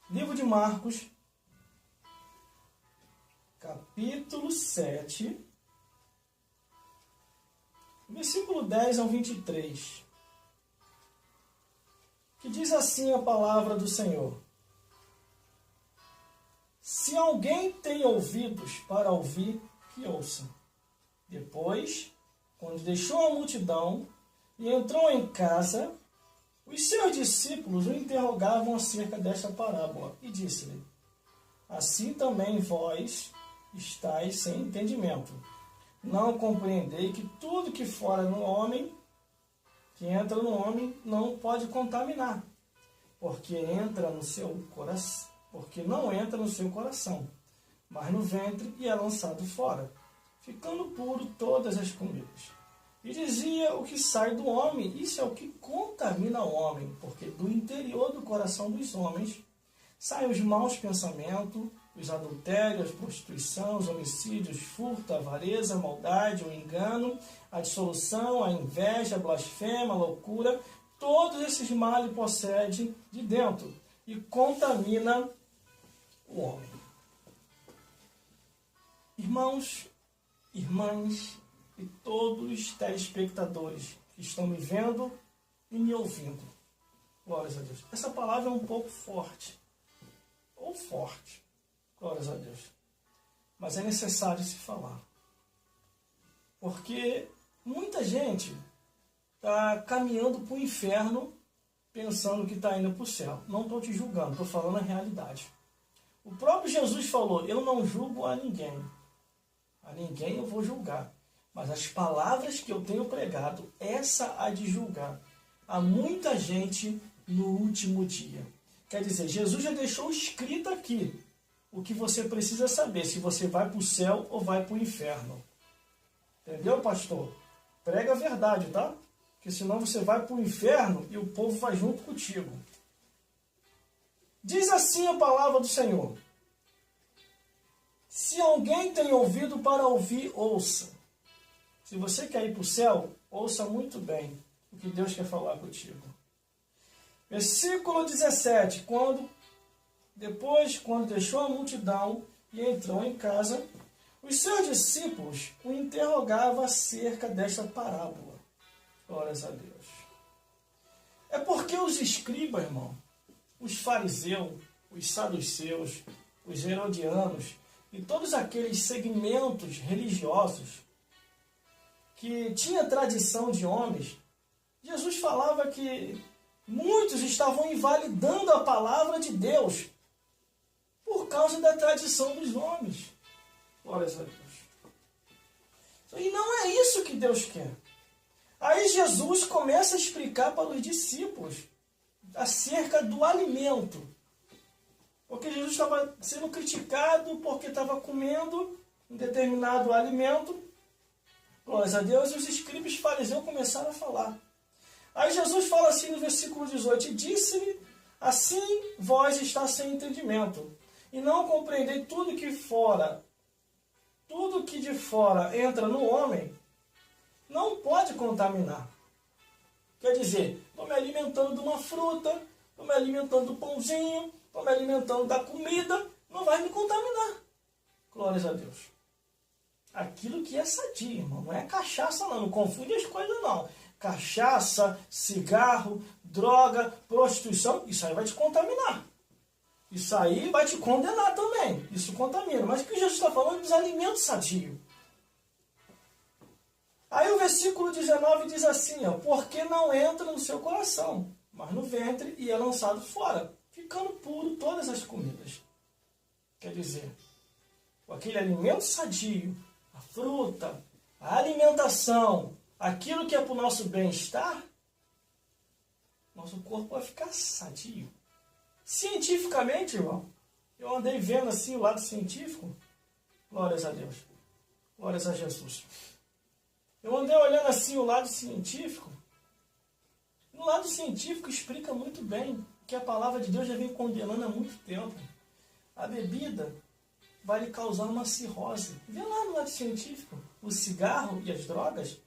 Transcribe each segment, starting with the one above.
Livro de Marcos, capítulo 7, versículo 10 ao 23, que diz assim a palavra do Senhor: Se alguém tem ouvidos para ouvir, que ouça. Depois, quando deixou a multidão e entrou em casa, os seus discípulos o interrogavam acerca desta parábola e disse-lhe: Assim também vós estáis sem entendimento. Não compreendei que tudo que fora no homem, que entra no homem, não pode contaminar, porque não entra no seu coração, mas no ventre e é lançado fora, ficando puro todas as comidas. E dizia: o que sai do homem, isso é o que contamina o homem, porque do interior do coração dos homens saem os maus pensamentos, os adultérios, a prostituição, os homicídios, furto, a avareza, a maldade, o engano, a dissolução, a inveja, a blasfêmia, a loucura. Todos esses males procedem de dentro e contamina o homem. Irmãos, irmãs e todos os telespectadores que estão me vendo e me ouvindo, glórias a Deus. Essa palavra é um pouco forte, glórias a Deus, mas é necessário se falar, porque muita gente está caminhando para o inferno pensando que está indo para o céu. Não estou te julgando, estou falando a realidade. O próprio Jesus falou: eu não julgo a ninguém eu vou julgar, mas as palavras que eu tenho pregado, essa há de julgar a muita gente no último dia. Quer dizer, Jesus já deixou escrito aqui o que você precisa saber, se você vai para o céu ou vai para o inferno. Entendeu, pastor? Prega a verdade, tá? Porque senão você vai para o inferno e o povo vai junto contigo. Diz assim a palavra do Senhor: se alguém tem ouvido para ouvir, ouça. Se você quer ir para o céu, ouça muito bem o que Deus quer falar contigo. Versículo 17. Quando deixou a multidão e entrou em casa, os seus discípulos o interrogavam acerca desta parábola. Glórias a Deus. É porque os escribas, irmão, os fariseus, os saduceus, os herodianos e todos aqueles segmentos religiosos que tinha tradição de homens, Jesus falava que muitos estavam invalidando a palavra de Deus por causa da tradição dos homens. Glórias a Deus. E não é isso que Deus quer. Aí Jesus começa a explicar para os discípulos acerca do alimento. Porque Jesus estava sendo criticado porque estava comendo um determinado alimento. Glórias a Deus. E os escribas fariseus começaram a falar. Aí Jesus fala assim no versículo 18: e disse-lhe: assim vós está sem entendimento, e não compreendei tudo que de fora entra no homem, não pode contaminar. Quer dizer, estou me alimentando de uma fruta, estou me alimentando do pãozinho, estou me alimentando da comida, não vai me contaminar. Glórias a Deus. Aquilo que é sadio, irmão, não é cachaça não confunde as coisas não. Cachaça, cigarro, droga, prostituição, isso aí vai te contaminar. Isso aí vai te condenar também. Isso contamina. Mas o que Jesus está falando dos alimentos sadios. Aí o versículo 19 diz assim: porque não entra no seu coração, mas no ventre e é lançado fora, ficando puro todas as comidas. Quer dizer, aquele alimento sadio, a fruta, a alimentação, aquilo que é para o nosso bem-estar, nosso corpo vai ficar sadio. Cientificamente, irmão, eu andei vendo assim o lado científico, glórias a Deus, glórias a Jesus. Eu andei olhando assim o lado científico. No lado científico explica muito bem que a palavra de Deus já vem condenando há muito tempo. A bebida vai lhe causar uma cirrose. Vê lá no lado científico. O cigarro e as drogas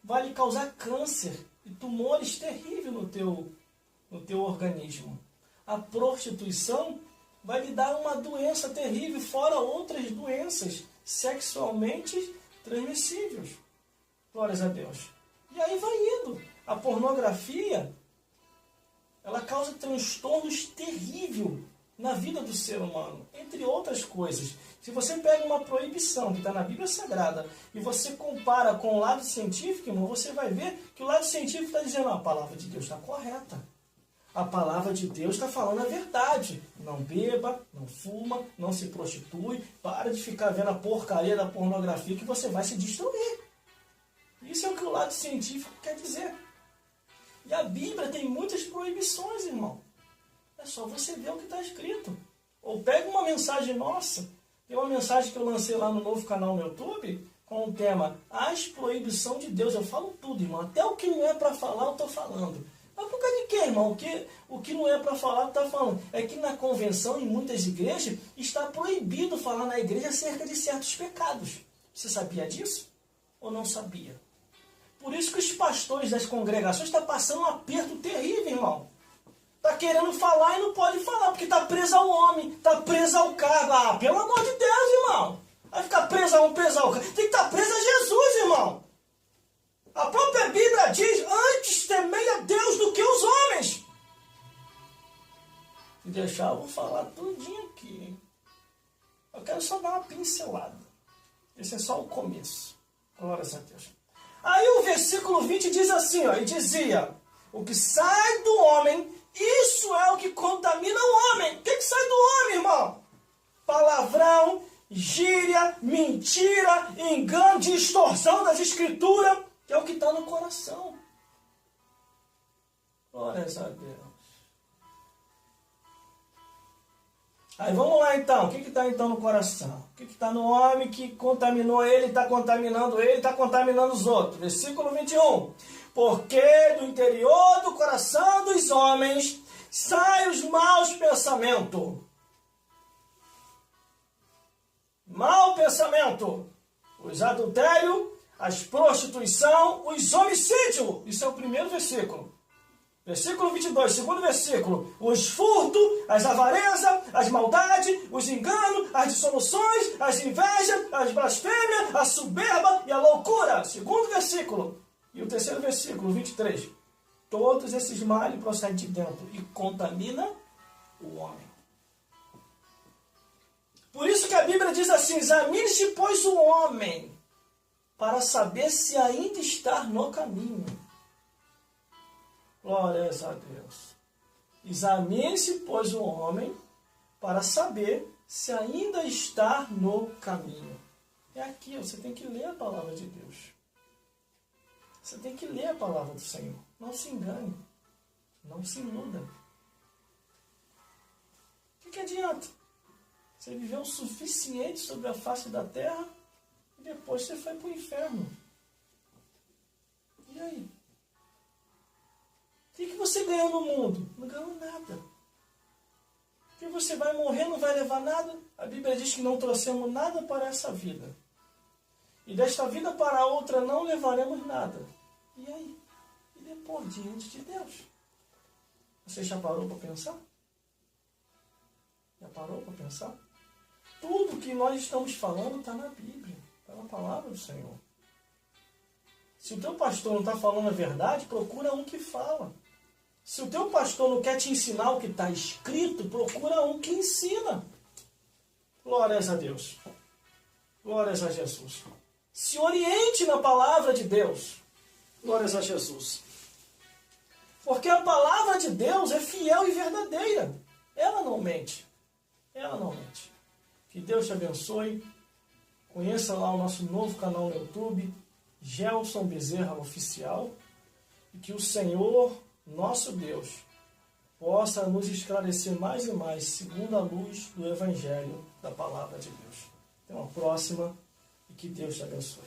vai lhe causar câncer e tumores terríveis no teu organismo. A prostituição vai lhe dar uma doença terrível, fora outras doenças sexualmente transmissíveis. Glórias a Deus. E aí vai indo. A pornografia, ela causa transtornos terríveis na vida do ser humano, entre outras coisas. Se você pega uma proibição que está na Bíblia Sagrada e você compara com o lado científico, irmão, você vai ver que o lado científico está dizendo: a palavra de Deus está correta. A palavra de Deus está falando a verdade. Não beba, não fuma, não se prostitui, para de ficar vendo a porcaria da pornografia que você vai se destruir. Isso é o que o lado científico quer dizer. E a Bíblia tem muitas proibições, irmão. É só você ver o que está escrito. Ou pega uma mensagem nossa. Tem uma mensagem que eu lancei lá no novo canal no YouTube com o tema As Proibição de Deus. Eu falo tudo, irmão. Até o que não é para falar, eu estou falando. Mas por causa de quê, irmão? O que não é para falar, eu estou falando. É que na convenção, em muitas igrejas, está proibido falar na igreja acerca de certos pecados. Você sabia disso? Ou não sabia? Por isso que os pastores das congregações estão passando um aperto terrível, irmão. Está querendo falar e não pode falar, porque está preso ao homem, está preso ao cargo. Ah, pelo amor de Deus, irmão. Vai ficar preso a um, preso ao cargo. Tem que estar preso a Jesus, irmão. A própria Bíblia diz: antes temei a Deus do que os homens. Se deixar, eu vou falar tudinho aqui. Eu quero só dar uma pincelada. Esse é só o começo. Glórias a Deus. Aí o versículo 20 diz assim, ó, e dizia: o que sai do homem, isso é o que contamina o homem. O que sai do homem, irmão? Palavrão, gíria, mentira, engano, distorção das escrituras, que é o que está no coração. Glórias a Deus. Aí vamos lá então, o que está então no coração? O que está no homem que contaminou ele, está contaminando ele, está contaminando os outros? Versículo 21. Porque do interior do coração dos homens saem os maus pensamentos. Mau pensamento. Os adultérios, as prostituição, os homicídios. Isso é o primeiro versículo. Versículo 22, segundo versículo. Os furtos, as avarezas, as maldades, os enganos, as dissoluções, as invejas, as blasfêmias, a soberba e a loucura. Segundo versículo. E o terceiro versículo, 23. Todos esses males procedem de dentro e contaminam o homem. Por isso que a Bíblia diz assim: examine-se, pois, o homem, para saber se ainda está no caminho. Glórias a Deus. Examine-se, pois, o homem, para saber se ainda está no caminho. É aqui, você tem que ler a palavra de Deus. Você tem que ler a palavra do Senhor. Não se engane. Não se iluda. O que adianta? Você viveu o suficiente sobre a face da terra e depois você foi para o inferno. E aí? O que você ganhou no mundo? Não ganhou nada. Que você vai morrer, não vai levar nada? A Bíblia diz que não trouxemos nada para essa vida. E desta vida para a outra não levaremos nada. E aí? E depois, diante de Deus? Você já parou para pensar? Já parou para pensar? Tudo que nós estamos falando está na Bíblia. Está na palavra do Senhor. Se o teu pastor não está falando a verdade, procura um que fala. Se o teu pastor não quer te ensinar o que está escrito, procura um que ensina. Glórias a Deus. Glórias a Jesus. Se oriente na palavra de Deus. Glórias a Jesus. Porque a palavra de Deus é fiel e verdadeira. Ela não mente. Ela não mente. Que Deus te abençoe. Conheça lá o nosso novo canal no YouTube, Gelson Bezerra Oficial. E que o Senhor, nosso Deus, possa nos esclarecer mais e mais, segundo a luz do Evangelho da Palavra de Deus. Até uma próxima e que Deus te abençoe.